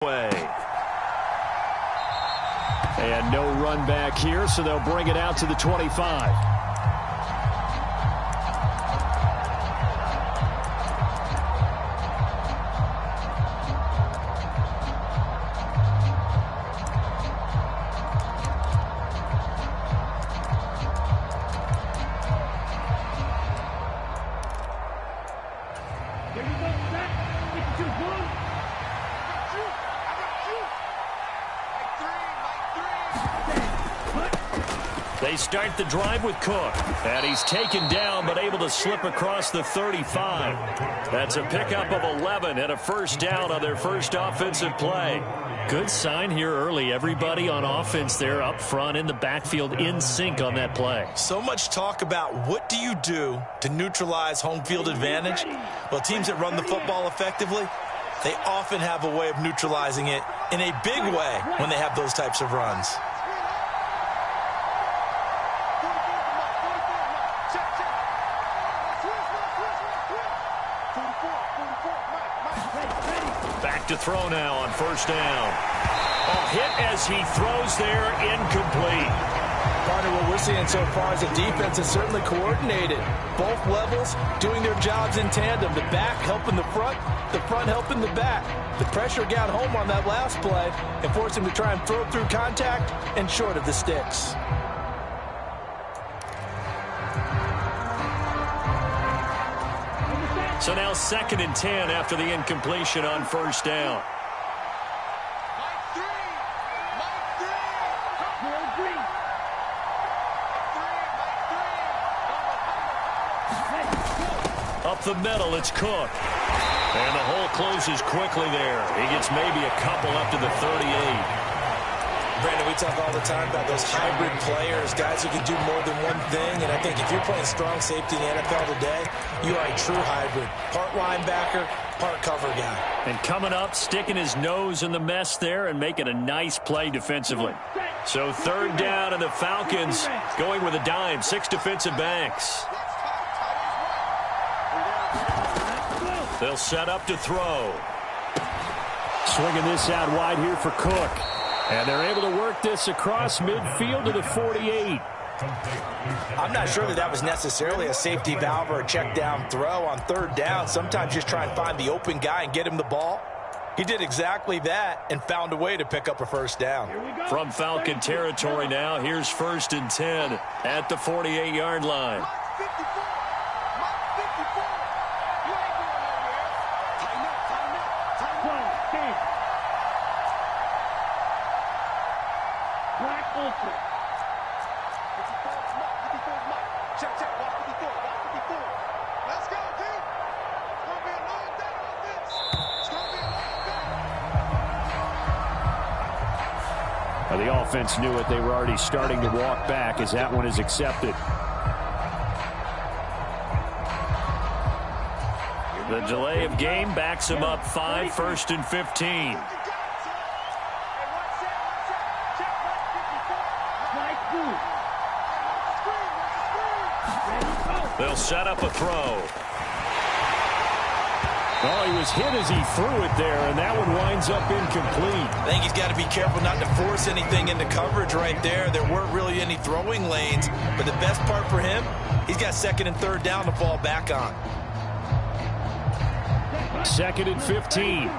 way. And no run back here, so they'll bring it out to the 25. They start the drive with Cook. And he's taken down, but able to slip across the 35. That's a pickup of 11 and a first down on their first offensive play. Good sign here early. Everybody on offense there up front in the backfield in sync on that play. So much talk about what do you do to neutralize home field advantage? Well, teams that run the football effectively, they often have a way of neutralizing it in a big way when they have those types of runs. Back to throw now on first down. Hit as he throws there, incomplete. Partner, what we're seeing so far is the defense is certainly coordinated. Both levels doing their jobs in tandem. The back helping the front helping the back. The pressure got home on that last play and forced him to try and throw through contact and short of the sticks. So now 2nd and 10 after the incompletion on first down. Up the middle, it's Cook. And the hole closes quickly there. He gets maybe a couple up to the 38. Brandon, we talk all the time about those hybrid players, guys who can do more than one thing. And I think if you're playing strong safety in the NFL today, you are a true hybrid. Part linebacker, part cover guy. And coming up, sticking his nose in the mess there and making a nice play defensively. So 3rd down, and the Falcons going with a dime. 6 defensive backs. They'll set up to throw. Swinging this out wide here for Cook. And they're able to work this across midfield to the 48. I'm not sure that was necessarily a safety valve or a check down throw on 3rd down. Sometimes just try and find the open guy and get him the ball. He did exactly that and found a way to pick up a first down. From Falcon territory now, here's 1st and 10 at the 48-yard line. The offense knew it. They were already starting to walk back as that one is accepted. The delay of game backs him up 5, 1st and 15. They'll set up a throw. Oh, he was hit as he threw it there, and that one winds up incomplete. I think he's got to be careful not to force anything into coverage right there. There weren't really any throwing lanes, but the best part for him, he's got 2nd and 3rd down to fall back on. 2nd and 15.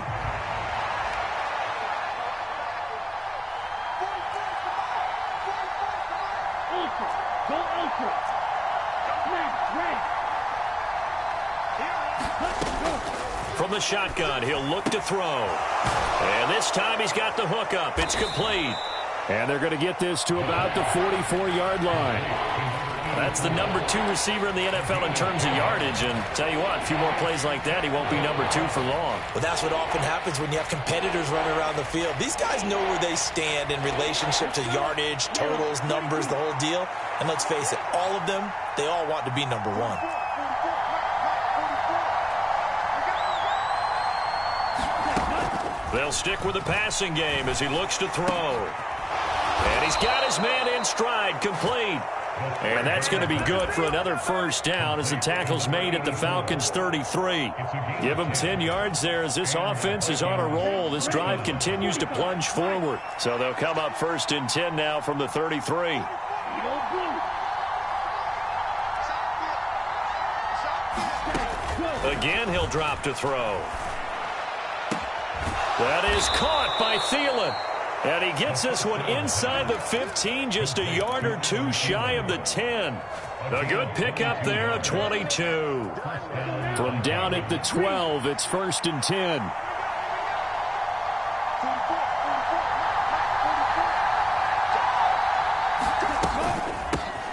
From the shotgun, he'll look to throw. And this time he's got the hook up. It's complete. And they're going to get this to about the 44-yard line. That's the number 2 receiver in the NFL in terms of yardage. And tell you what, a few more plays like that, he won't be number 2 for long. But that's what often happens when you have competitors running around the field. These guys know where they stand in relationship to yardage, totals, numbers, the whole deal. And let's face it, all of them, they all want to be number 1. They'll stick with the passing game as he looks to throw. And he's got his man in stride, complete. And that's going to be good for another first down as the tackle's made at the Falcons' 33. Give them 10 yards there as this offense is on a roll. This drive continues to plunge forward. So they'll come up first and 10 now from the 33. Again, he'll drop to throw. That is caught by Thielen. And he gets this one inside the 15, just a yard or two shy of the 10. A good pickup there, a 22. From down at the 12, it's first and 10.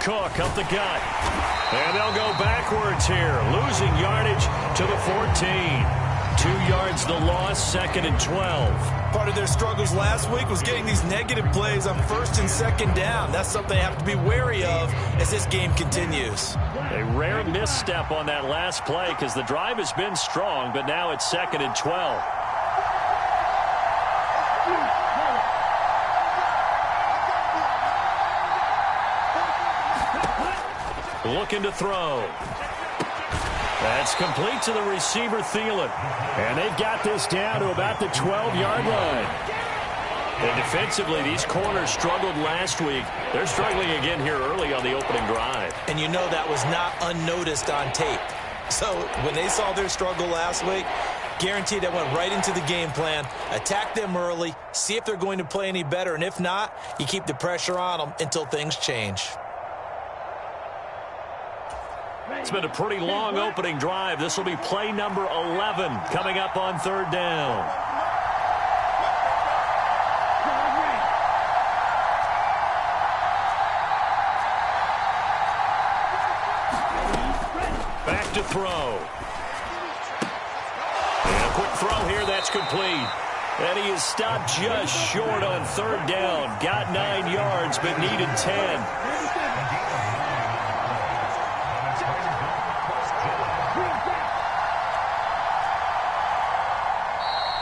Cook up the gut. And they'll go backwards here, losing yardage to the 14. 2 yards the loss, second and 12. Part of their struggles last week was getting these negative plays on first and second down. That's something they have to be wary of as this game continues. A rare misstep on that last play because the drive has been strong, but now it's second and 12. Looking to throw. That's complete to the receiver, Thielen. And they've got this down to about the 12-yard line. And defensively, these corners struggled last week. They're struggling again here early on the opening drive. And you know that was not unnoticed on tape. So when they saw their struggle last week, guaranteed that went right into the game plan. Attack them early, see if they're going to play any better. And if not, you keep the pressure on them until things change. It's been a pretty long opening drive. This will be play number 11 coming up on third down. Back to throw. And a quick throw here, that's complete. And he is stopped just short on third down. Got 9 yards, but needed 10.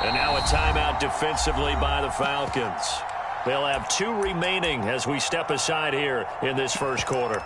And now a timeout defensively by the Falcons. They'll have 2 remaining as we step aside here in this first quarter.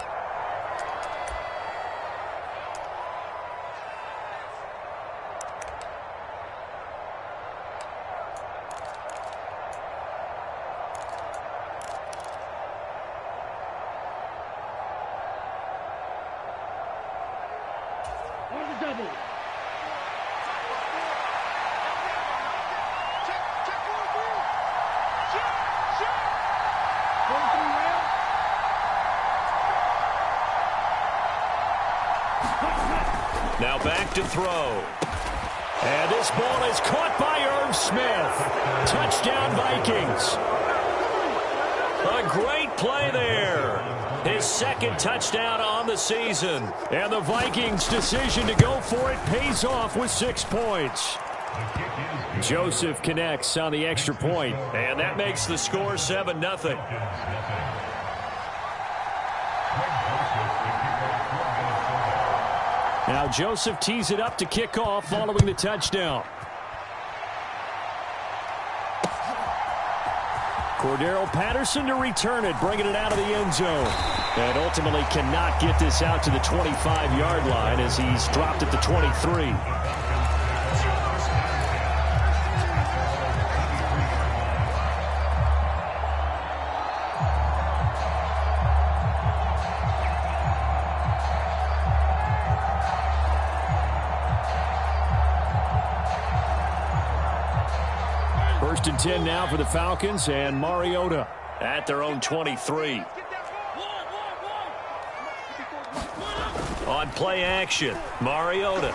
Now back to throw. And this ball is caught by Irv Smith. Touchdown, Vikings. A great play there. His second touchdown on the season. And the Vikings' decision to go for it pays off with 6 points. Joseph connects on the extra point. And that makes the score 7-0. Now Joseph tees it up to kick off following the touchdown. Cordero Patterson to return it, bringing it out of the end zone. And ultimately cannot get this out to the 25-yard line as he's dropped at the 23. First and 10 now for the Falcons, and Mariota at their own 23. On play action, Mariota.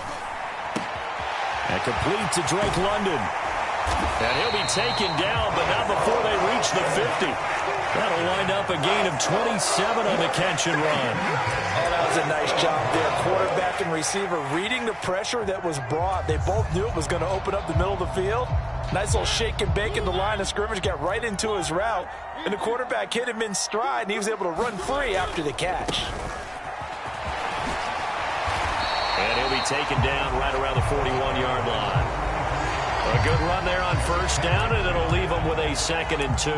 And complete to Drake London. And he'll be taken down, but not before they reach the 50. That'll wind up a gain of 27 on the catch and run. Oh, that was a nice job there. Quarterback and receiver reading the pressure that was brought. They both knew it was going to open up the middle of the field. Nice little shake and bake in the line of scrimmage, got right into his route, and the quarterback hit him in stride, and he was able to run free after the catch. And he'll be taken down right around the 41-yard line. A good run there on first down, and it'll leave him with a 2nd and 2.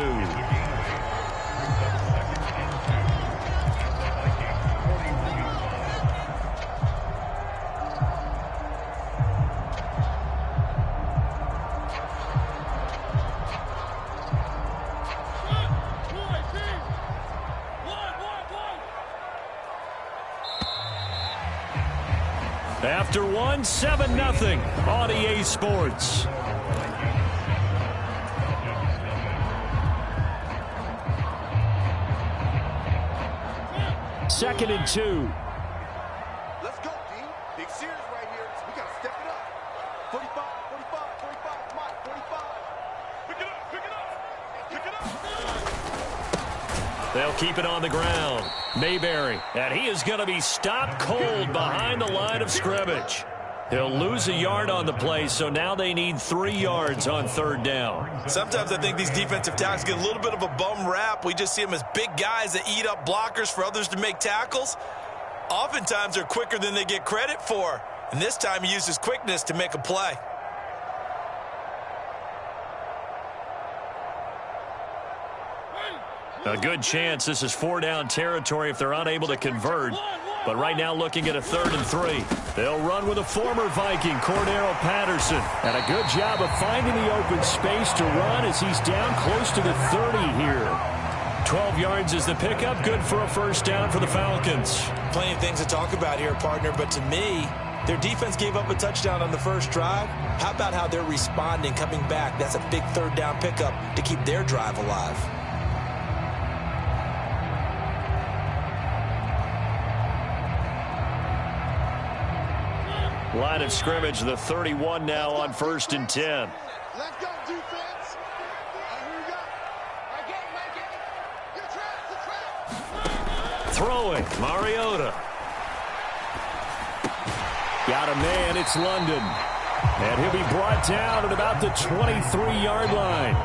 After one, 7-0 on EA Sports. Second and 2. Let's go, D. Big series right here. We got to step it up. 45, 45, 45. Come on, 45. Pick it up, pick it up. Pick it up. They'll keep it on the ground. Mayberry, and he is going to be stopped cold behind the line of scrimmage. He'll lose a yard on the play, so now they need 3 yards on third down. Sometimes I think these defensive tackles get a little bit of a bum rap. We just see them as big guys that eat up blockers for others to make tackles. Oftentimes they're quicker than they get credit for. And this time he uses quickness to make a play. A good chance this is 4-down territory if they're unable to convert. But right now looking at a 3rd and 3. They'll run with a former Viking, Cordero Patterson. And a good job of finding the open space to run as he's down close to the 30 here. 12 yards is the pickup. Good for a first down for the Falcons. Plenty of things to talk about here, partner. But to me, their defense gave up a touchdown on the first drive. How about how they're responding, coming back? That's a big 3rd down pickup to keep their drive alive. Line of scrimmage, the 31 now on 1st and 10. Let's go, defense. Here we go. Get a trap. Throwing, Mariota. Got a man, it's London. And he'll be brought down at about the 23-yard line.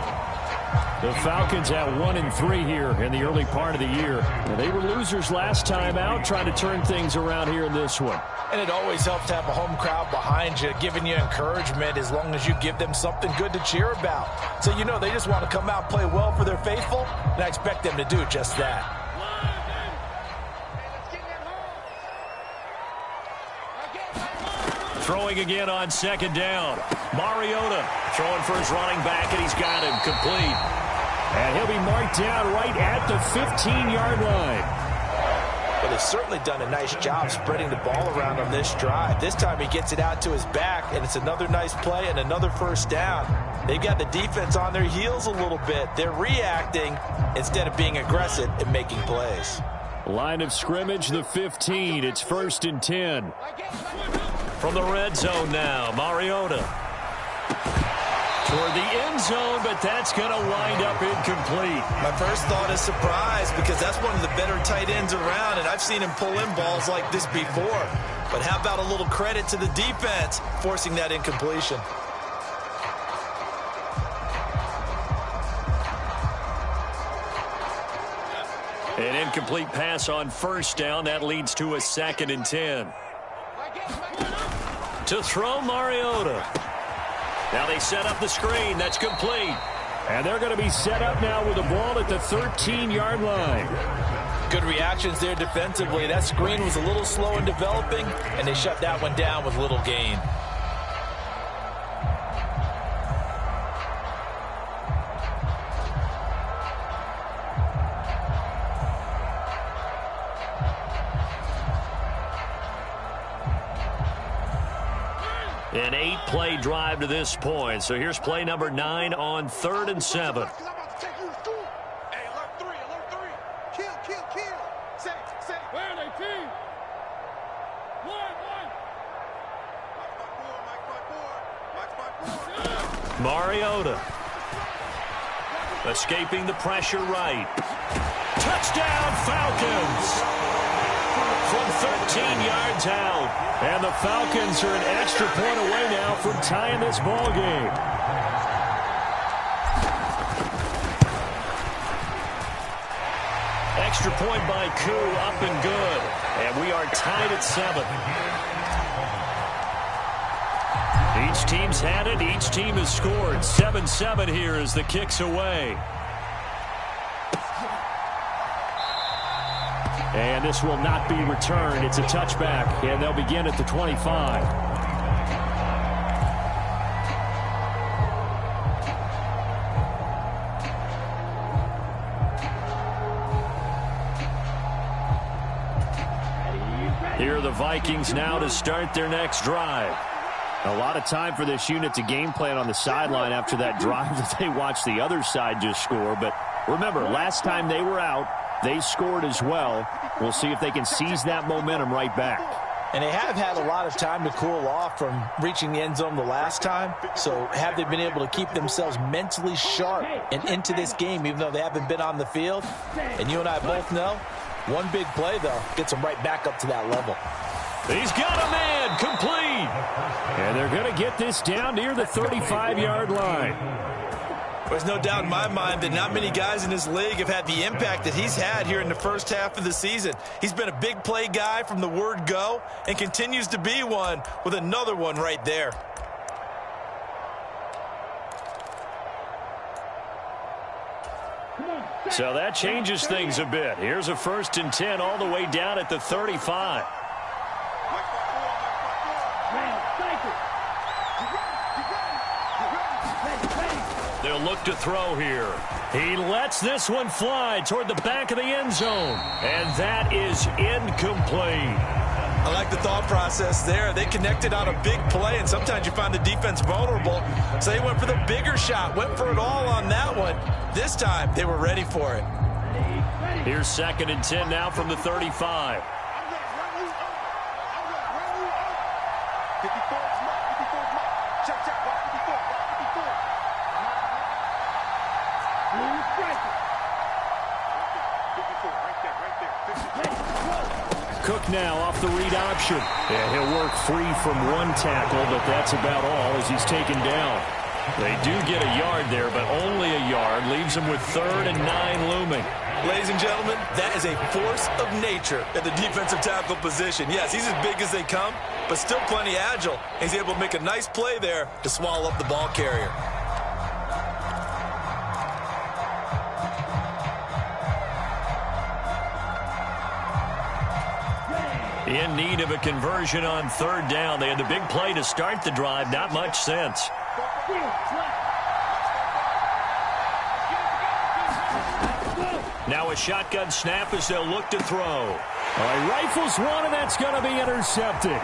The Falcons at 1-3 here in the early part of the year. And they were losers last time out, trying to turn things around here in this one. And it always helps to have a home crowd behind you, giving you encouragement as long as you give them something good to cheer about. So you know they just want to come out and play well for their faithful, and I expect them to do just that. Throwing again on 2nd down. Mariota throwing for his running back, and he's got him complete. And he'll be marked down right at the 15-yard line. But they've certainly done a nice job spreading the ball around on this drive. This time he gets it out to his back, and it's another nice play and another first down. They've got the defense on their heels a little bit. They're reacting instead of being aggressive and making plays. Line of scrimmage, the 15. It's 1st and 10. From the red zone now, Mariota. Toward the end zone, but that's going to wind up incomplete. My first thought is surprise because that's one of the better tight ends around, and I've seen him pull in balls like this before. But how about a little credit to the defense forcing that incompletion? An incomplete pass on 1st down. That leads to a 2nd and 10. To throw, Mariota. Now they set up the screen. That's complete. And they're going to be set up now with the ball at the 13-yard line. Good reactions there defensively. That screen was a little slow in developing, and they shut that one down with little gain. An 8-play drive to this point. So here's play number 9 on 3rd and 7. Hey, alert 3, alert 3. Kill, kill, kill. Say, where are they, team? One. Mike 5-4. Mariota. Escaping the pressure right. Touchdown, Falcons! From 13 yards out. And the Falcons are an extra point away now from tying this ball game. Extra point by Koo, up and good. And we are tied at 7. Each team's had it. Each team has scored. 7-7 here as the kick's away. And this will not be returned. It's a touchback, and they'll begin at the 25. Here are the Vikings now to start their next drive. A lot of time for this unit to game plan on the sideline after that drive that they watched the other side just score. But remember, last time they were out, they scored as well. We'll see if they can seize that momentum right back. And they have had a lot of time to cool off from reaching the end zone the last time. So have they been able to keep themselves mentally sharp and into this game, even though they haven't been on the field? And you and I both know, one big play, though, gets them right back up to that level. He's got a man, complete. And they're going to get this down near the 35-yard line. There's no doubt in my mind that not many guys in this league have had the impact that he's had here in the first half of the season. He's been a big play guy from the word go and continues to be one with another one right there. So that changes things a bit. Here's a 1st and 10 all the way down at the 35. They'll look to throw here. He lets this one fly toward the back of the end zone. And that is incomplete. I like the thought process there. They connected on a big play, and sometimes you find the defense vulnerable. So they went for the bigger shot, went for it all on that one. This time, they were ready for it. Here's 2nd and 10 now from the 35. Cook now off the read option. And he'll work free from one tackle, but that's about all as he's taken down. They do get a yard there, but only a yard. Leaves them with 3rd and 9 looming. Ladies and gentlemen, that is a force of nature at the defensive tackle position. Yes, he's as big as they come, but still plenty agile. He's able to make a nice play there to swallow up the ball carrier. In need of a conversion on 3rd down. They had the big play to start the drive. Not much sense. Now a shotgun snap as they'll look to throw. All right, rifles one, and that's going to be intercepted.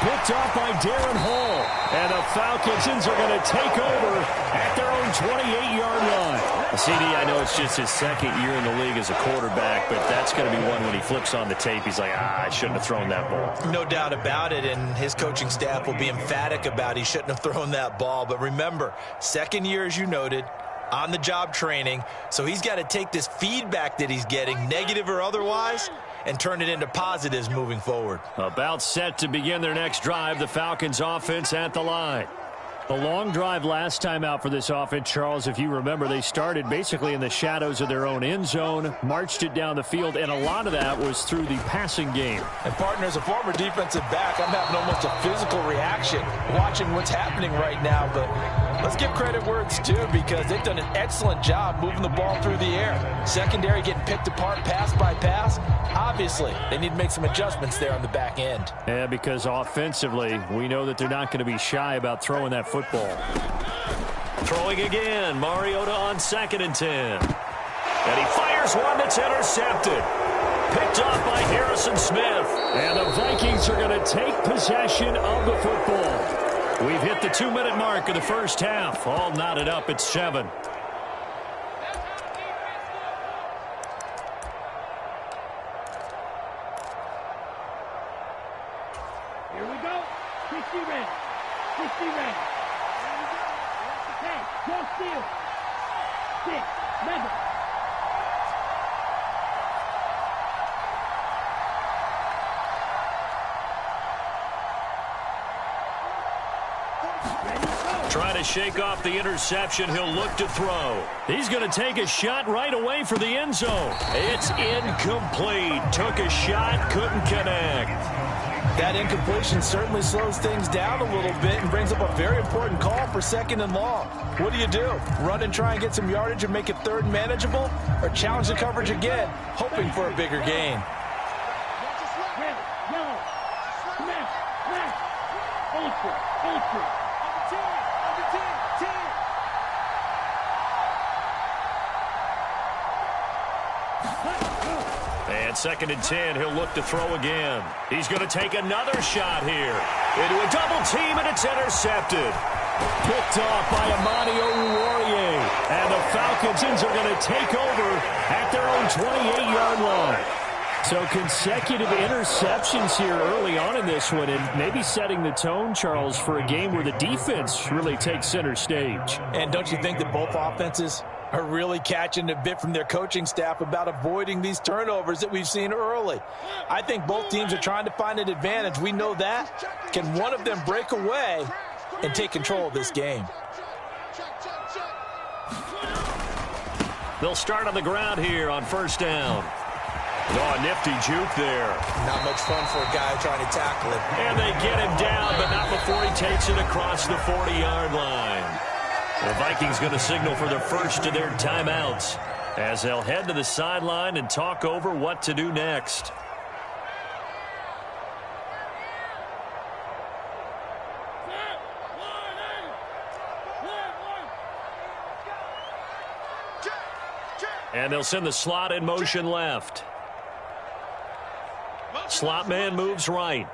Picked off by Darren Hall. And the Falcons are going to take over at their own 28-yard line. CD, I know it's just his 2nd year in the league as a quarterback, but that's going to be one when he flips on the tape. He's like, I shouldn't have thrown that ball. No doubt about it, and his coaching staff will be emphatic about he shouldn't have thrown that ball. But remember, 2nd year, as you noted, on-the-job training, so he's got to take this feedback that he's getting, negative or otherwise, and turn it into positives moving forward. About set to begin their next drive, the Falcons offense at the line. The long drive last time out for this offense, Charles, if you remember, they started basically in the shadows of their own end zone, marched it down the field, and a lot of that was through the passing game. And, partner, as a former defensive back, I'm having almost a physical reaction watching what's happening right now. But let's give credit where it's due, because they've done an excellent job moving the ball through the air. Secondary getting picked apart pass by pass. Obviously, they need to make some adjustments there on the back end. Yeah, because offensively, we know that they're not going to be shy about throwing that football. Throwing again, Mariota on 2nd and 10. And he fires one that's intercepted. Picked off by Harrison Smith. And the Vikings are going to take possession of the football. We've hit the 2-minute mark of the first half. All knotted up at 7. Here we go. 60 rounds. 60 rounds. Hey, don't steal. 6, 7. Trying to shake off the interception. He'll look to throw. He's going to take a shot right away for the end zone. It's incomplete. Took a shot, couldn't connect. That incompletion certainly slows things down a little bit and brings up a very important call for 2nd and long. What do? Run and try and get some yardage and make it 3rd and manageable? Or challenge the coverage again, hoping for a bigger gain? Red, yellow, smash, smash. Ultra. And 2nd and 10, he'll look to throw again. He's going to take another shot here. Into a double team, and it's intercepted. Picked off by Amani Oruwariye. And the Falcons are going to take over at their own 28-yard line. So consecutive interceptions here early on in this one, and maybe setting the tone, Charles, for a game where the defense really takes center stage. And don't you think that both offenses are really catching a bit from their coaching staff about avoiding these turnovers that we've seen early? I think both teams are trying to find an advantage. We know that. Can one of them break away and take control of this game? They'll start on the ground here on 1st down. Oh, a nifty juke there. Not much fun for a guy trying to tackle it. And they get him down, but not before he takes it across the 40-yard line. The Vikings going to signal for their first of their timeouts as they'll head to the sideline and talk over what to do next. And they'll send the slot in motion left. Slot man moves right.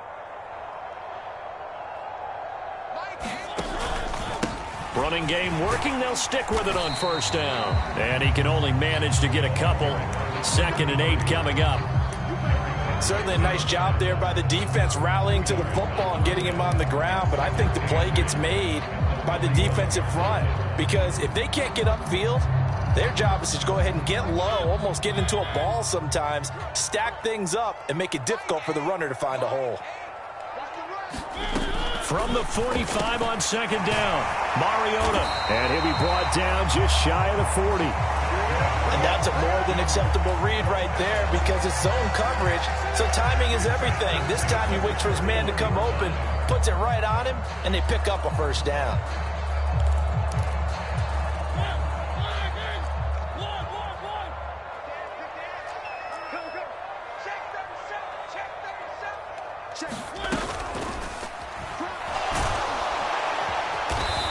Running game working. They'll stick with it on 1st down. And he can only manage to get a couple. 2nd and 8 coming up. Certainly a nice job there by the defense rallying to the football and getting him on the ground. But I think the play gets made by the defensive front. Because if they can't get upfield, their job is to go ahead and get low, almost get into a ball sometimes, stack things up, and make it difficult for the runner to find a hole. From the 45 on 2nd down, Mariota. And he'll be brought down just shy of the 40. And that's a more than acceptable read right there because it's zone coverage, so timing is everything. This time he waits for his man to come open, puts it right on him, and they pick up a 1st down.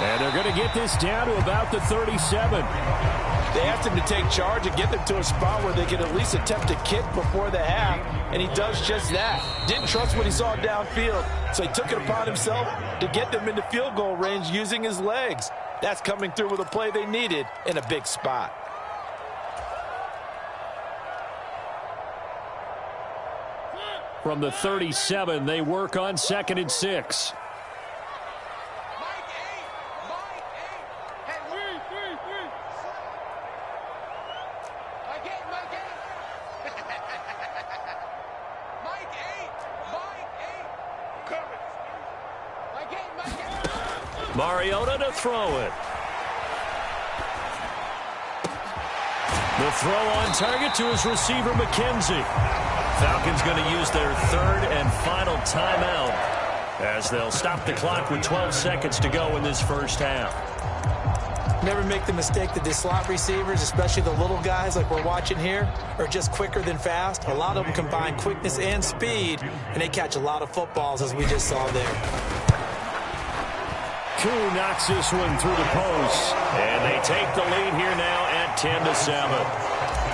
And they're going to get this down to about the 37. They asked him to take charge and get them to a spot where they could at least attempt a kick before the half, and he does just that. Didn't trust what he saw downfield, so he took it upon himself to get them into field goal range using his legs. That's coming through with a play they needed in a big spot. From the 37, they work on 2nd and 6. Mariota to throw it. The throw on target to his receiver, McKenzie. Falcons going to use their 3rd and final timeout as they'll stop the clock with 12 seconds to go in this 1st half. Never make the mistake that the slot receivers, especially the little guys like we're watching here, are just quicker than fast. A lot of them combine quickness and speed, and they catch a lot of footballs, as we just saw there. Koo knocks this one through the post. And they take the lead here now at 10-7.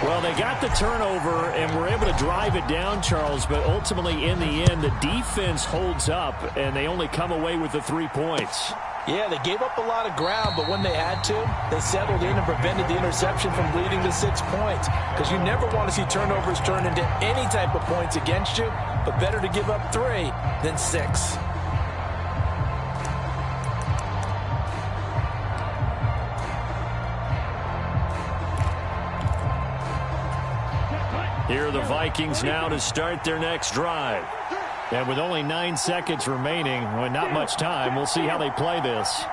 Well, they got the turnover and were able to drive it down, Charles, but ultimately in the end, the defense holds up, and they only come away with the 3 points. Yeah, they gave up a lot of ground, but when they had to, they settled in and prevented the interception from leading to 6 points. Because you never want to see turnovers turn into any type of points against you, but better to give up 3 than 6. Here are the Vikings now to start their next drive. And with only 9 seconds remaining, well, not much time, we'll see how they play this.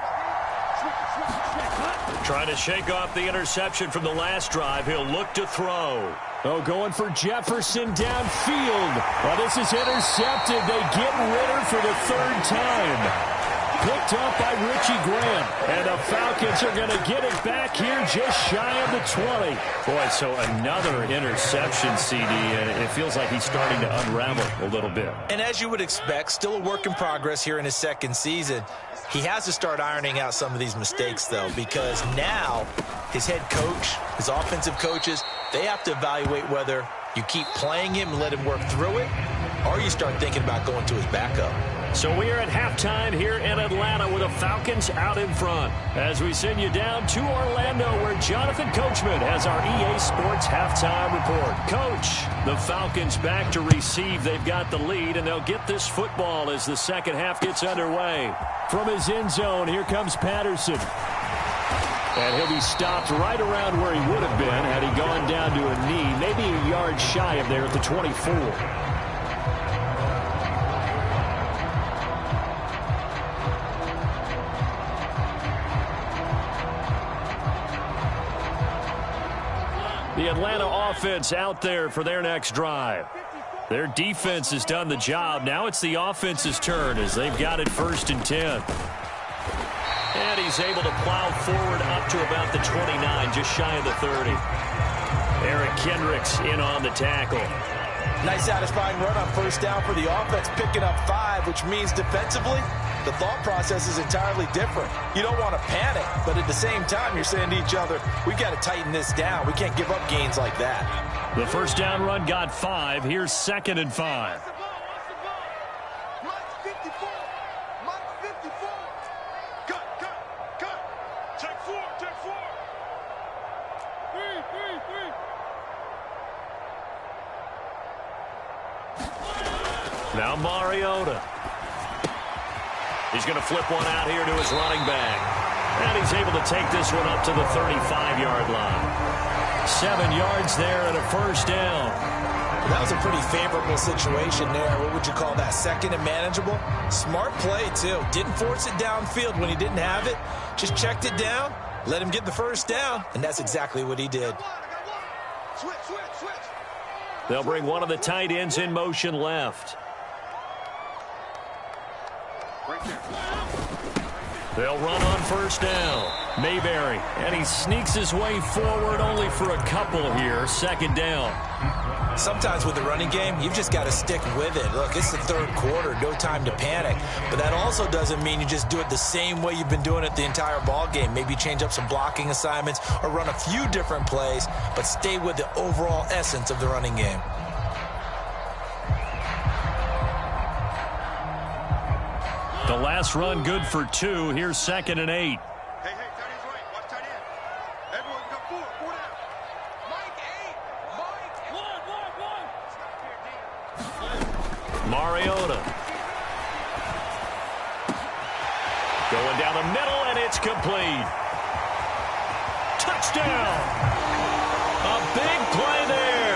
Trying to shake off the interception from the last drive. He'll look to throw. Oh, going for Jefferson downfield. Well, this is intercepted. They get Ritter for the 3rd time. Picked up by Richie Graham. And the Falcons are going to get it back here just shy of the 20. Boy, so another interception, CD, and it feels like he's starting to unravel a little bit. And as you would expect, still a work in progress here in his 2nd season. He has to start ironing out some of these mistakes, though, because now his head coach, his offensive coaches, they have to evaluate whether You keep playing him and let him work through it, or you start thinking about going to his backup. So we are at halftime here in Atlanta with the Falcons out in front. As we send you down to Orlando where Jonathan Coachman has our EA Sports halftime report. Coach, the Falcons back to receive. They've got the lead, and they'll get this football as the second half gets underway. From his end zone, here comes Patterson. And he'll be stopped right around where he would have been had he gone down to a knee, maybe a yard shy of there at the 24. The Atlanta offense out there for their next drive. Their defense has done the job. Now it's the offense's turn as they've got it 1st and 10. And he's able to plow forward up to about the 29, just shy of the 30. Eric Kendricks in on the tackle. Nice satisfying run on 1st down for the offense, picking up 5, which means defensively, the thought process is entirely different. You don't want to panic, but at the same time, you're saying to each other, we've got to tighten this down. We can't give up gains like that. The 1st down run got 5. Here's 2nd and 5. Now Mariota. He's going to flip one out here to his running back. And he's able to take this one up to the 35-yard line. 7 yards there and a 1st down. That was a pretty favorable situation there. What would you call that? 2nd and manageable? Smart play, too. Didn't force it downfield when he didn't have it. Just checked it down, let him get the 1st down, and that's exactly what he did. They'll bring one of the tight ends in motion left. They'll run on 1st down. Mayberry, and he sneaks his way forward only for a couple here. 2nd down. Sometimes with the running game, you've just got to stick with it. Look, it's the 3rd quarter, no time to panic. But that also doesn't mean you just do it the same way you've been doing it the entire ball game. Maybe change up some blocking assignments or run a few different plays, but stay with the overall essence of the running game. The last run good for 2. Here's 2nd and 8. Hey, tight end's right. Watch tight end. Everyone got 4 down. Mike 8. Mariota. Going down the middle, and it's complete. Touchdown. A big play there.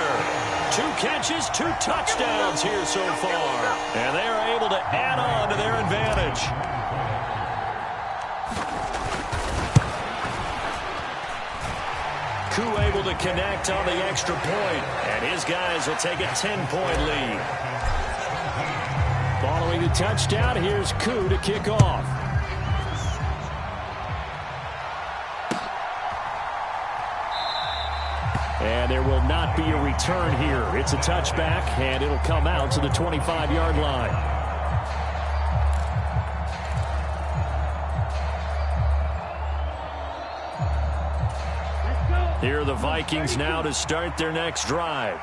2 catches, 2 touchdowns here so far. And they are able to add on to their advantage. Koo able to connect on the extra point. And his guys will take a 10-point lead. Following the touchdown, here's Koo to kick off. And there will not be a return here. It's a touchback, and it'll come out to the 25-yard line. Here are the Vikings now to start their next drive.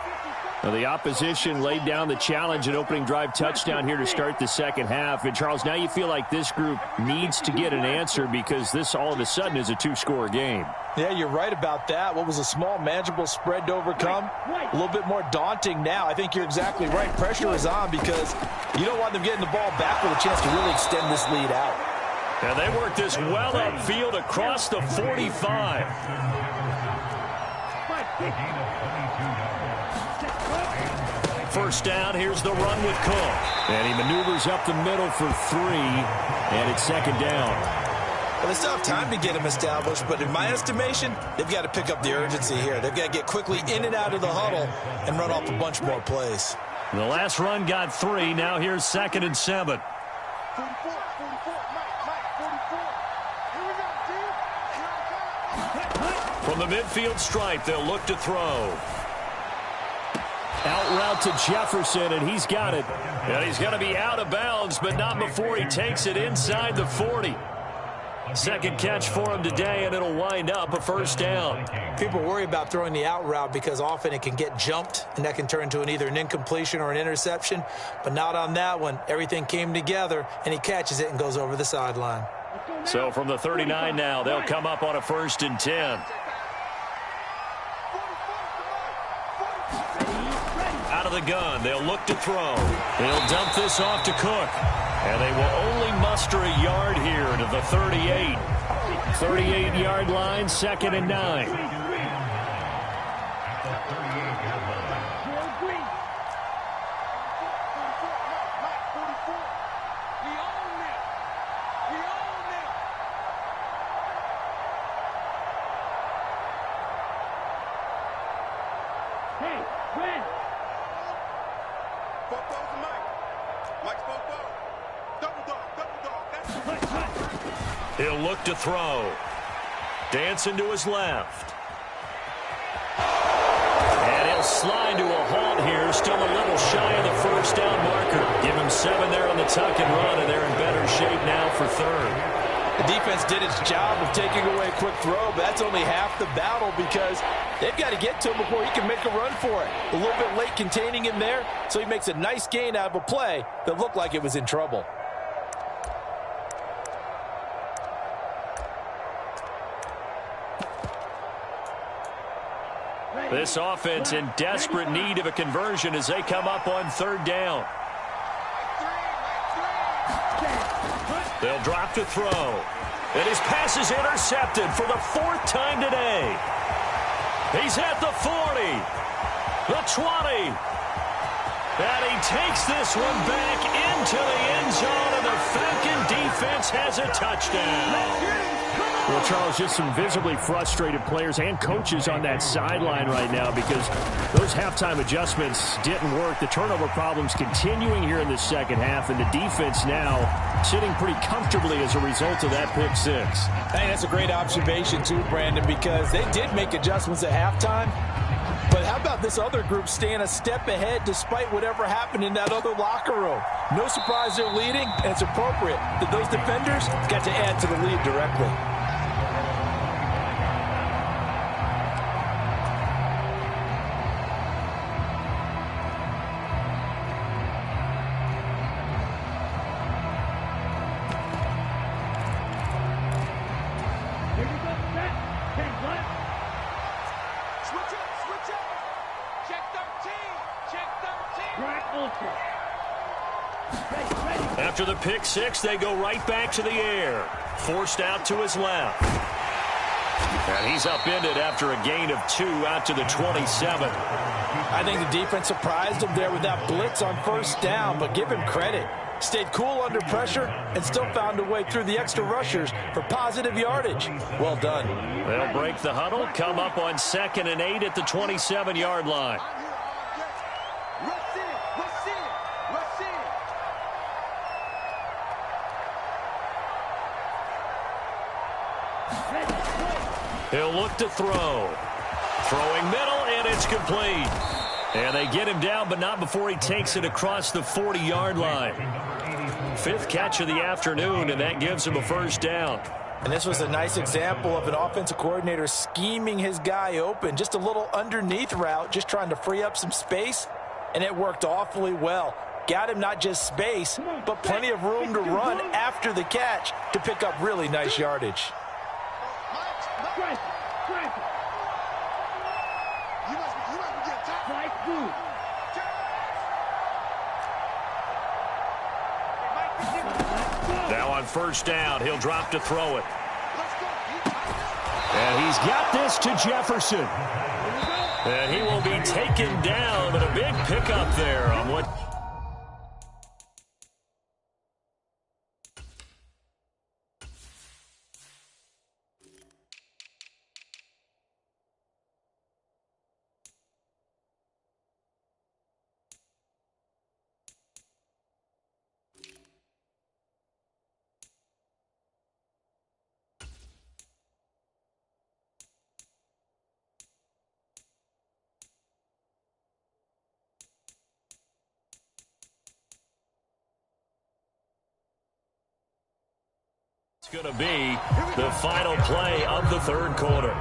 Now the opposition laid down the challenge and opening drive touchdown here to start the second half. And, Charles, now you feel like this group needs to get an answer because this all of a sudden is a 2-score game. Yeah, you're right about that. What was a small, manageable spread to overcome? A little bit more daunting now. I think you're exactly right. Pressure is on because you don't want them getting the ball back with a chance to really extend this lead out. And they work this well upfield across the 45. First down, here's the run with Cook. And he maneuvers up the middle for 3, and it's 2nd down. Well, they still have time to get him established, but in my estimation, they've got to pick up the urgency here. They've got to get quickly in and out of the huddle and run off a bunch more plays. The last run got 3. Now here's 2nd and 7. 44, Mike, 44. Here we go, team. From the midfield stripe, they'll look to throw. Out route to Jefferson, and he's got it. And he's going to be out of bounds, but not before he takes it inside the 40. Second catch for him today, and it'll wind up a first down. People worry about throwing the out route because often it can get jumped, and that can turn into either an incompletion or an interception. But not on that one. Everything came together, and he catches it and goes over the sideline. So from the 39 now, they'll come up on a 1st and 10. Out of the gun, they'll look to throw. They'll dump this off to Cook. And they will only muster a yard here to the 38. 38-yard line, 2nd and 9. He'll look to throw. Dancing to his left. And he'll slide to a halt here. Still a little shy of the first down marker. Give him 7 there on the tuck and run, and they're in better shape now for 3rd. The defense did its job of taking away a quick throw, but that's only half the battle because they've got to get to him before he can make a run for it. A little bit late containing him there, so he makes a nice gain out of a play that looked like it was in trouble. This offense in desperate need of a conversion as they come up on 3rd down. They'll drop to throw. And his pass is intercepted for the 4th time today. He's at the 40, the 20. And he takes this one back into the end zone, and the Falcon defense has a touchdown. Well, Charles, just some visibly frustrated players and coaches on that sideline right now because those halftime adjustments didn't work. The turnover problems continuing here in the second half, and the defense now sitting pretty comfortably as a result of that pick 6. I think that's a great observation, too, Brandon, because they did make adjustments at halftime. But how about this other group staying a step ahead despite whatever happened in that other locker room? No surprise they're leading, and it's appropriate that those defenders got to add to the lead directly. After the pick 6, they go right back to the air. Forced out to his left. And he's upended after a gain of 2 out to the 27. I think the defense surprised him there with that blitz on 1st down, but give him credit. Stayed cool under pressure and still found a way through the extra rushers for positive yardage. Well done. They'll break the huddle, come up on 2nd and 8 at the 27-yard line. He'll look to throw. Throwing middle, and it's complete. And they get him down, but not before he takes it across the 40-yard line. 5th catch of the afternoon, and that gives him a first down. And this was a nice example of an offensive coordinator scheming his guy open. Just a little underneath route, just trying to free up some space, and it worked awfully well. Got him not just space, but plenty of room to run after the catch to pick up really nice yardage. Now on 1st down, he'll drop to throw it. And he's got this to Jefferson. And he will be taken down, but a big pickup there on what... It's going to be the final play of the third quarter.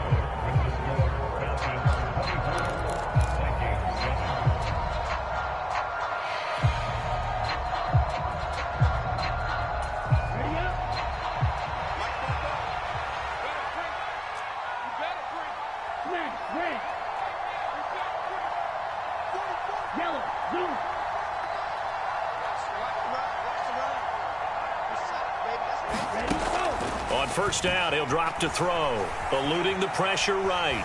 On first down, he'll drop to throw, eluding the pressure right.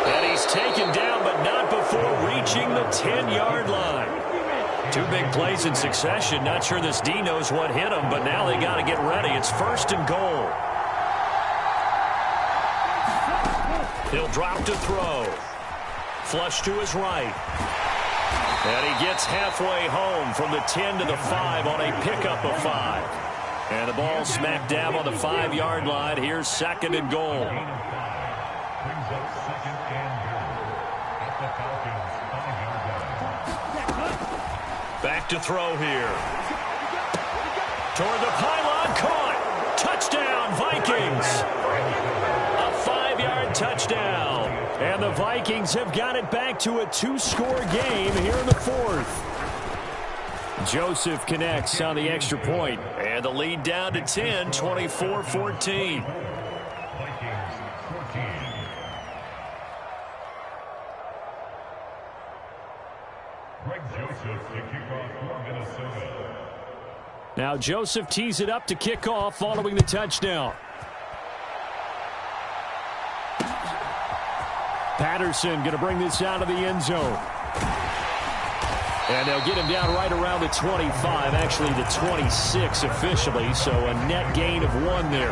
And he's taken down, but not before reaching the 10-yard line. Two big plays in succession. Not sure this D knows what hit him, but now they got to get ready. It's first and goal. He'll drop to throw. Flush to his right. And he gets halfway home from the 10 to the 5 on a pickup of 5. And the ball smack dab on the 5-yard line. Here's second and goal. Back to throw here. Toward the pylon, caught. Touchdown, Vikings. A 5-yard touchdown. And the Vikings have got it back to a 2-score game here in the fourth. Joseph connects on the extra point. And the lead down to 10, 24-14. Now Joseph tees it up to kick off following the touchdown. Patterson going to bring this out of the end zone. And they'll get him down right around the 25, actually the 26 officially, so a net gain of 1 there.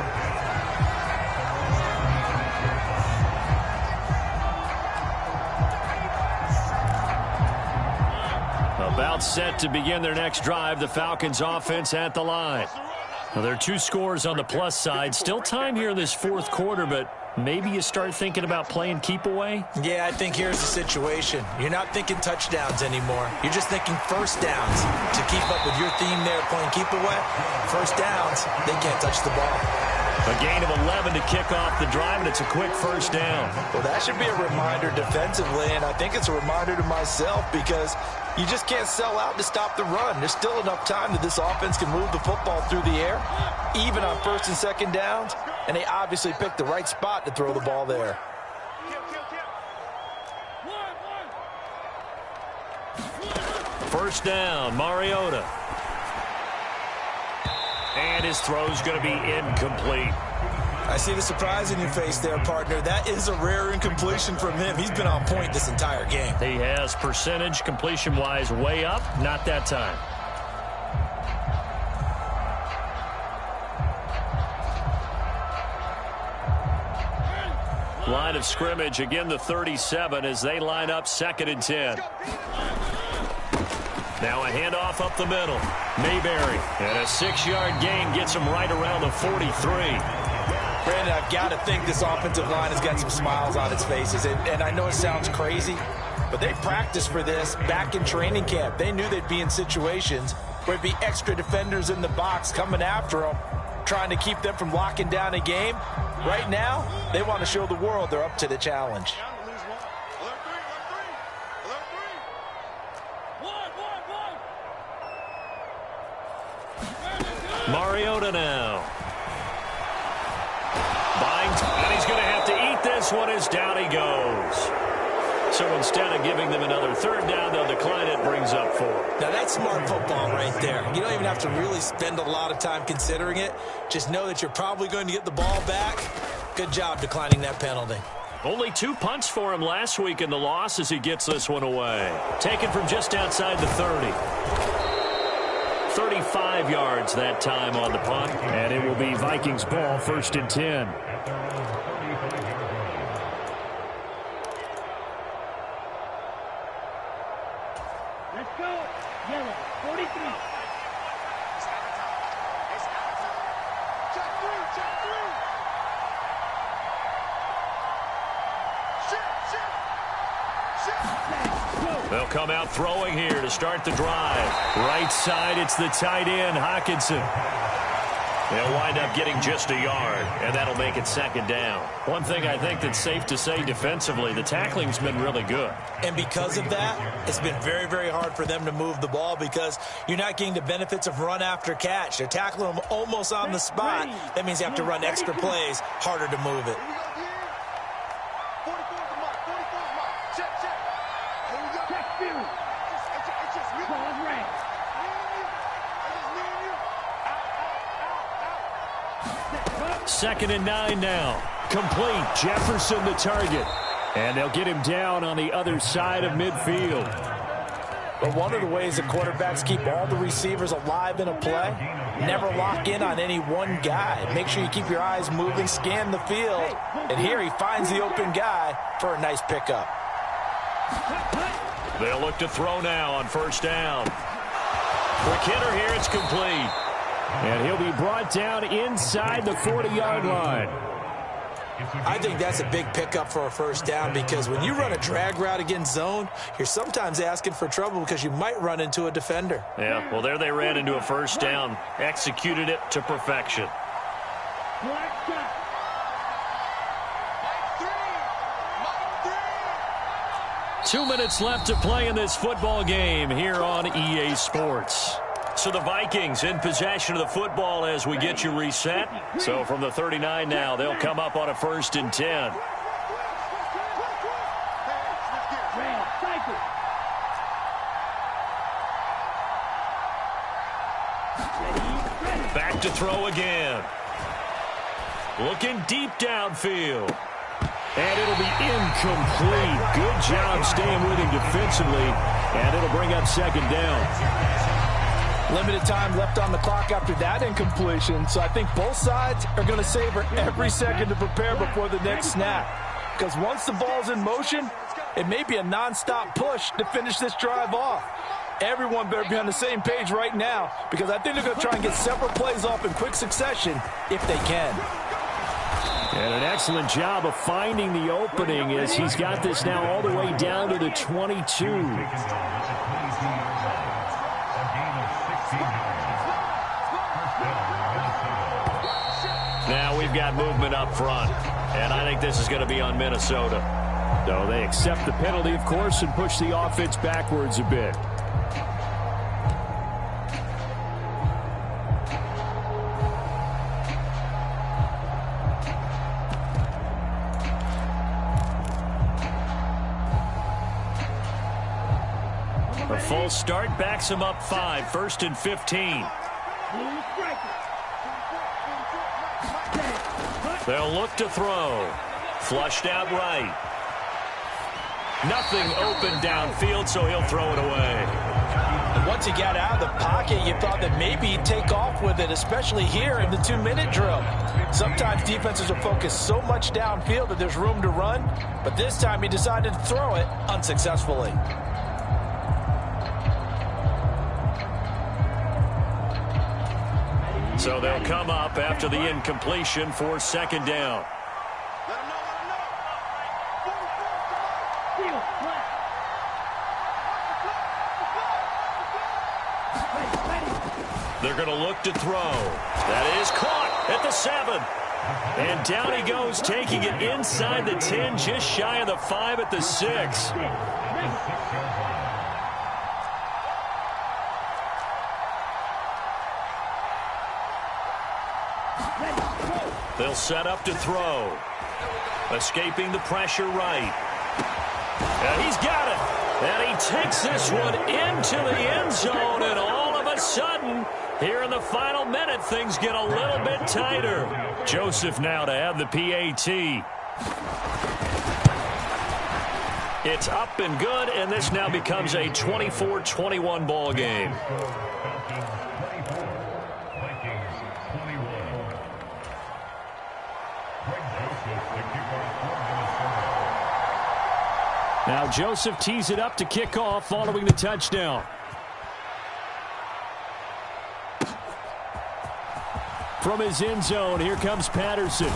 About set to begin their next drive, the Falcons offense at the line. Well, there are 2 scores on the plus side. Still time here in this fourth quarter, but maybe you start thinking about playing keep away? Yeah, I think here's the situation. You're not thinking touchdowns anymore. You're just thinking first downs. To keep up with your theme there, playing keep away, first downs, they can't touch the ball. A gain of 11 to kick off the drive, and it's a quick first down. Well, that should be a reminder defensively, and I think it's a reminder to myself because you just can't sell out to stop the run. There's still enough time that this offense can move the football through the air, even on first and second downs, and they obviously picked the right spot to throw the ball there. First down, Mariota. And his throw's going to be incomplete. I see the surprise in your face there, partner. That is a rare incompletion from him. He's been on point this entire game. He has percentage completion-wise way up. Not that time. Line of scrimmage, again the 37 as they line up second and 10. Now a handoff up the middle. Mayberry. And a 6-yard gain gets him right around the 43. Brandon, I've got to think this offensive line has got some smiles on its faces. And I know it sounds crazy, but they practiced for this back in training camp. They knew they'd be in situations where there'd be extra defenders in the box coming after them, trying to keep them from locking down a game. Right now, they want to show the world they're up to the challenge. Mariota now. And he's going to have to eat this one as down he goes. So instead of giving them another third down, they'll decline it, brings up 4. Now that's smart football right there. You don't even have to really spend a lot of time considering it. Just know that you're probably going to get the ball back. Good job declining that penalty. Only 2 punts for him last week in the loss as he gets this one away. Taken from just outside the 30. 35 yards that time on the punt. And it will be Vikings ball, first and 10. Let's go. Yellow, 43. Check through. Shit. Go. They'll come out throwing here to start the drive. Right side, it's the tight end, Hockenson. They'll wind up getting just a yard, and that'll make it second down. One thing I think that's safe to say defensively, the tackling's been really good. And because of that, it's been very, very hard for them to move the ball because you're not getting the benefits of run after catch. They're tackling them almost on the spot. That means you have to run extra plays, harder to move it. Second and 9 now. Complete. Jefferson the target. And they'll get him down on the other side of midfield. But one of the ways the quarterbacks keep all the receivers alive in a play, never lock in on any one guy. Make sure you keep your eyes moving, scan the field. And here he finds the open guy for a nice pickup. They'll look to throw now on first down. Quick hitter here, it's complete. And he'll be brought down inside the 40-yard line. I think that's a big pickup for a first down because when you run a drag route against zone, you're sometimes asking for trouble because you might run into a defender. Yeah, well, there they ran into a first down. Executed it to perfection. 2 minutes left to play in this football game here on EA Sports. So the Vikings in possession of the football as we get you reset. So from the 39 now, they'll come up on a 1st and 10. Back to throw again. Looking deep downfield. And it'll be incomplete. Good job staying with him defensively. And it'll bring up second down. Limited time left on the clock after that incompletion, so I think both sides are going to savor every second to prepare before the next snap. Because once the ball's in motion, it may be a nonstop push to finish this drive off. Everyone better be on the same page right now because I think they're going to try and get several plays off in quick succession if they can. And an excellent job of finding the opening as he's got this now all the way down to the 22. Now we've got movement up front, and I think this is going to be on Minnesota. So they accept the penalty, of course, and push the offense backwards a bit. A full start backs him up 5, 1st and 15. They'll look to throw. Flushed out right. Nothing open downfield, so he'll throw it away. Once he got out of the pocket, you thought that maybe he'd take off with it, especially here in the 2-minute drill. Sometimes defenses are focused so much downfield that there's room to run, but this time he decided to throw it unsuccessfully. So they'll come up after the incompletion for second down. They're going to look to throw. That is caught at the 7. And down he goes, taking it inside the 10, just shy of the 5 at the 6. They'll set up to throw. Escaping the pressure right. And he's got it. And he takes this one into the end zone. And all of a sudden, here in the final minute, things get a little bit tighter. Joseph now to have the PAT. It's up and good, and this now becomes a 24-21 ball game. Now Joseph tees it up to kick off following the touchdown. From his end zone, here comes Patterson.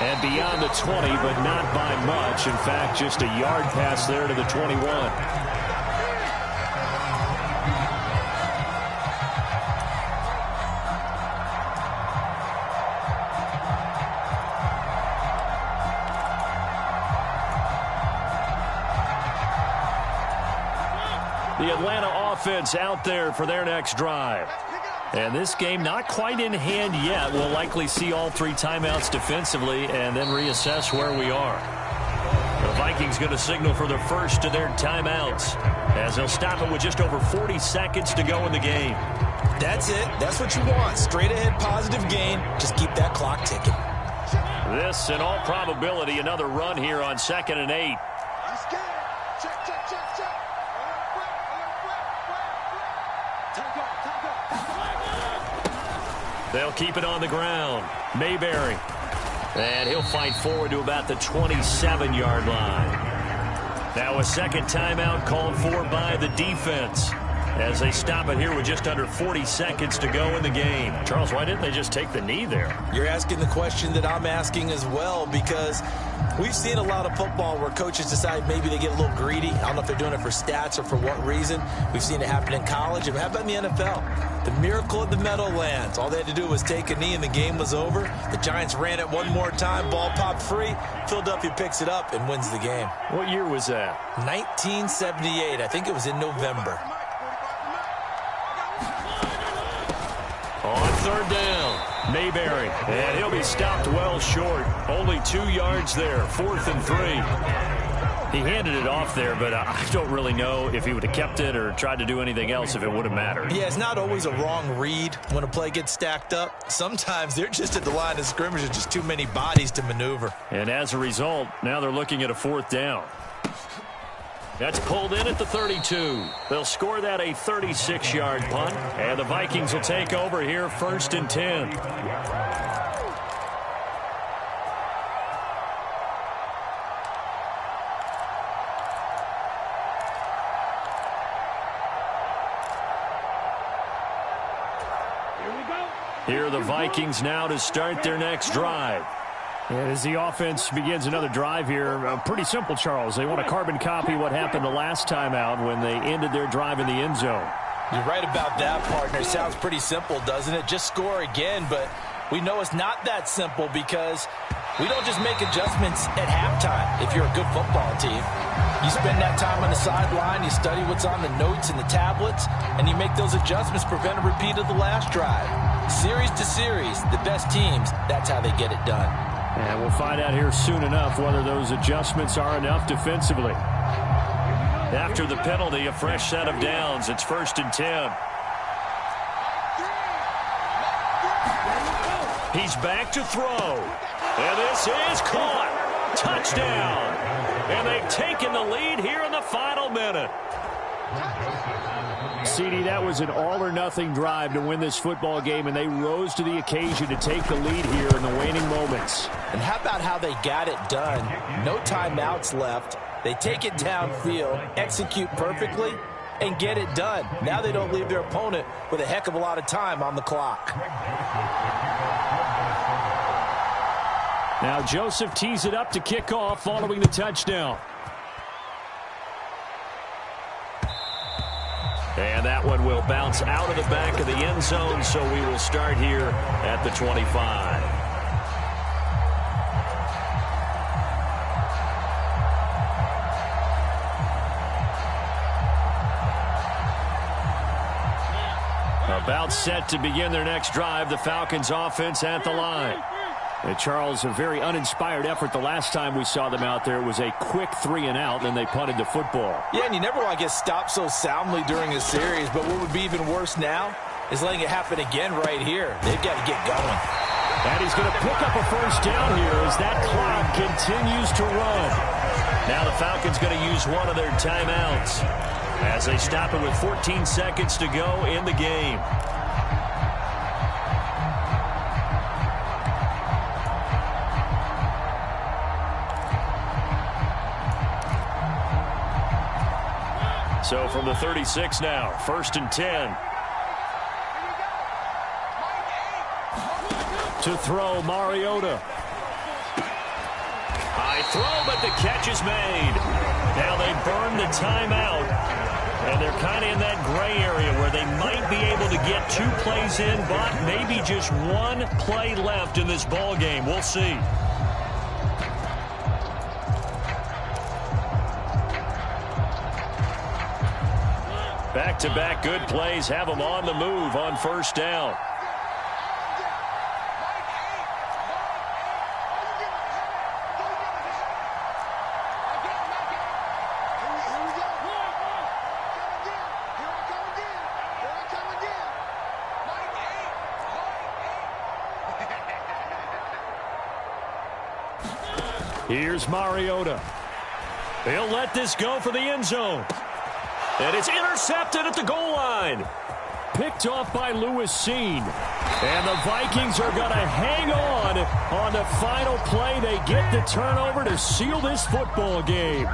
And beyond the 20, but not by much. In fact, just a yard pass there to the 21. The Atlanta offense out there for their next drive. And this game not quite in hand yet. We'll likely see all 3 timeouts defensively and then reassess where we are. The Vikings going to signal for the first of their timeouts as they'll stop it with just over 40 seconds to go in the game. That's it. That's what you want. Straight ahead positive gain. Just keep that clock ticking. This, in all probability, another run here on 2nd and 8. They'll keep it on the ground. Mayberry. And he'll fight forward to about the 27-yard line. Now a second timeout called for by the defense as they stop it here with just under 40 seconds to go in the game. Charles, why didn't they just take the knee there? You're asking the question that I'm asking as well, because we've seen a lot of football where coaches decide maybe they get a little greedy. I don't know if they're doing it for stats or for what reason. We've seen it happen in college. And how about in the NFL? The miracle of the Meadowlands. All they had to do was take a knee and the game was over. The Giants ran it one more time. Ball popped free. Philadelphia picks it up and wins the game. What year was that? 1978. I think it was in November. On 3rd down, Mayberry. And he'll be stopped well short. Only 2 yards there, 4th and 3. He handed it off there, but I don't really know if he would have kept it or tried to do anything else if it would have mattered. Yeah, it's not always a wrong read when a play gets stacked up. Sometimes they're just at the line of scrimmage. There's just too many bodies to maneuver. And as a result, now they're looking at a 4th down. That's pulled in at the 32. They'll score that a 36-yard punt, and the Vikings will take over here 1st and 10. Here are the Vikings now to start their next drive. And as the offense begins another drive here, pretty simple, Charles. They want to carbon copy what happened the last time out when they ended their drive in the end zone. You're right about that, partner. Sounds pretty simple, doesn't it? Just score again, but we know it's not that simple because we don't just make adjustments at halftime if you're a good football team. You spend that time on the sideline, you study what's on the notes and the tablets, and you make those adjustments, prevent a repeat of the last drive. Series to series, the best teams, that's how they get it done. And we'll find out here soon enough whether those adjustments are enough defensively. After the penalty, a fresh set of downs. It's 1st and 10. He's back to throw. And this is caught. Touchdown. And they've taken the lead here in the final minute. CD, that was an all-or-nothing drive to win this football game, and they rose to the occasion to take the lead here in the waning moments. And how about how they got it done? No timeouts left. They take it downfield, execute perfectly, and get it done. Now they don't leave their opponent with a heck of a lot of time on the clock. Now Joseph tees it up to kick off following the touchdown. And that one will bounce out of the back of the end zone, so we will start here at the 25. About set to begin their next drive, the Falcons offense at the line. And Charles, a very uninspired effort the last time we saw them out there. It was a quick 3 and out, and then they punted the football. Yeah, and you never want to get stopped so soundly during a series, but what would be even worse now is letting it happen again right here. They've got to get going. And he's going to pick up a first down here as that clock continues to run. Now the Falcons going to use one of their timeouts as they stop it with 14 seconds to go in the game. So from the 36 now, 1st and 10. To throw, Mariota. Quick throw, but the catch is made. Now they burn the timeout, and they're kind of in that gray area where they might be able to get 2 plays in, but maybe just 1 play left in this ball game. We'll see. Back-to-back good plays have them on the move on first down. Here's Mariota. He'll let this go for the end zone. And it's intercepted at the goal line. Picked off by Lewis Seen. And the Vikings are going to hang on the final play. They get the turnover to seal this football game.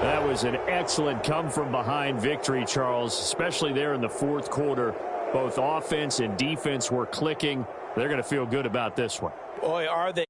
That was an excellent come-from-behind victory, Charles, especially there in the fourth quarter. Both offense and defense were clicking. They're going to feel good about this one. Boy, are they.